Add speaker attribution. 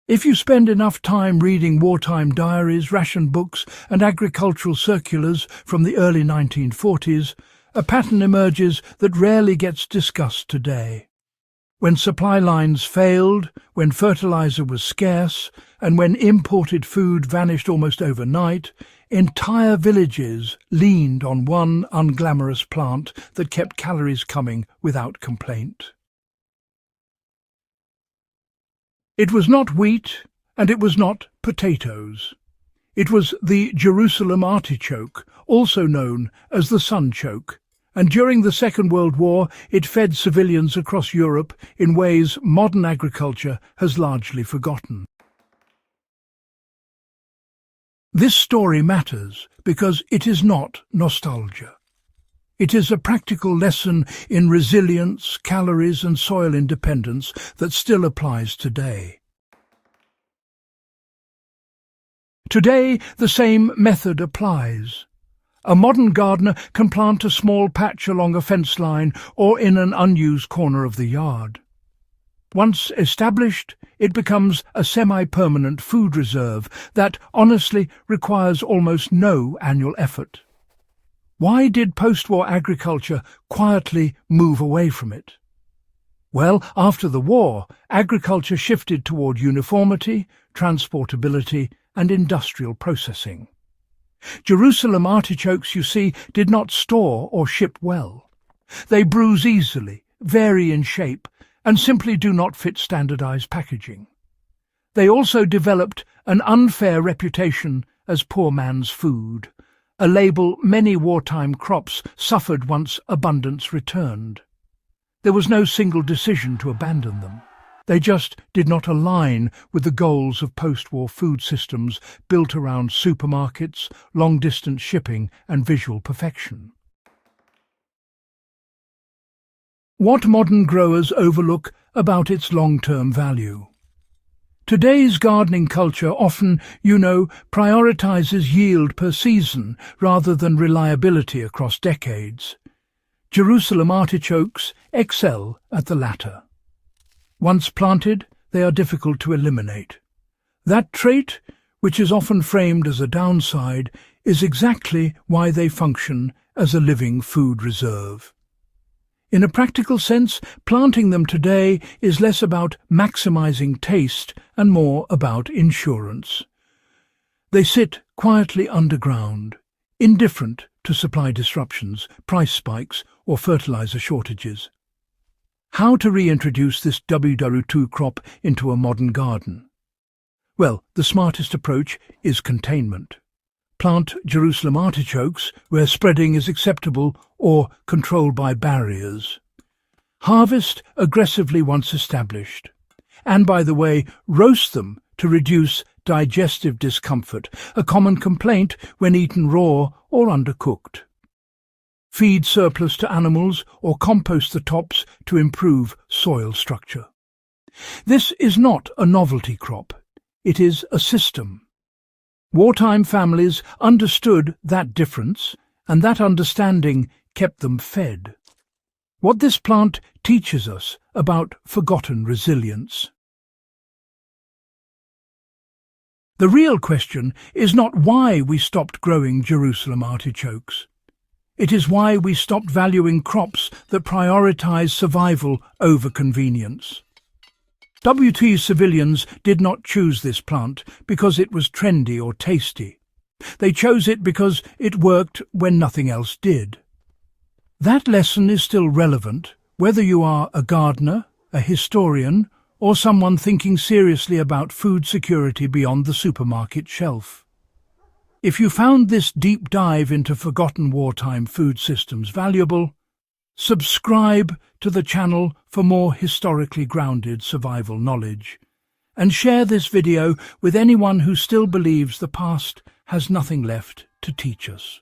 Speaker 1: If you spend enough time reading wartime diaries, ration books, and agricultural circulars from the early 1940s, a pattern emerges that rarely gets discussed today. When supply lines failed, when fertilizer was scarce, and when imported food vanished almost overnight, entire villages leaned on one unglamorous plant that kept calories coming without complaint. It was not wheat, and it was not potatoes. It was the Jerusalem artichoke, also known as the sunchoke, and during the Second World War it fed civilians across Europe in ways modern agriculture has largely forgotten. This story matters because it is not nostalgia. It is a practical lesson in resilience, calories and soil independence that still applies today. Today, the same method applies. A modern gardener can plant a small patch along a fence line or in an unused corner of the yard. Once established, it becomes a semi-permanent food reserve that, honestly, requires almost no annual effort. Why did post-war agriculture quietly move away from it? Well, after the war, agriculture shifted toward uniformity, transportability, and industrial processing. Jerusalem artichokes, you see, did not store or ship well. They bruise easily, vary in shape, and simply do not fit standardized packaging. They also developed an unfair reputation as poor man's food, a label many wartime crops suffered once abundance returned. There was no single decision to abandon them. They just did not align with the goals of post-war food systems built around supermarkets, long-distance shipping and visual perfection. What modern growers overlook about its long-term value? Today's gardening culture often, prioritizes yield per season rather than reliability across decades. Jerusalem artichokes excel at the latter. Once planted, they are difficult to eliminate. That trait, which is often framed as a downside, is exactly why they function as a living food reserve. In a practical sense, planting them today is less about maximizing taste and more about insurance. They sit quietly underground, indifferent to supply disruptions, price spikes, or fertilizer shortages. How to reintroduce this WWII crop into a modern garden? Well, the smartest approach is containment. Plant Jerusalem artichokes where spreading is acceptable or controlled by barriers. Harvest aggressively once established. And, by the way, roast them to reduce digestive discomfort, a common complaint when eaten raw or undercooked. Feed surplus to animals or compost the tops to improve soil structure. This is not a novelty crop. It is a system. Wartime families understood that difference, and that understanding kept them fed. What this plant teaches us about forgotten resilience. The real question is not why we stopped growing Jerusalem artichokes. It is why we stopped valuing crops that prioritize survival over convenience. WWII civilians did not choose this plant because it was trendy or tasty. They chose it because it worked when nothing else did. That lesson is still relevant, whether you are a gardener, a historian, or someone thinking seriously about food security beyond the supermarket shelf. If you found this deep dive into forgotten wartime food systems valuable, subscribe to the channel for more historically grounded survival knowledge, and share this video with anyone who still believes the past has nothing left to teach us.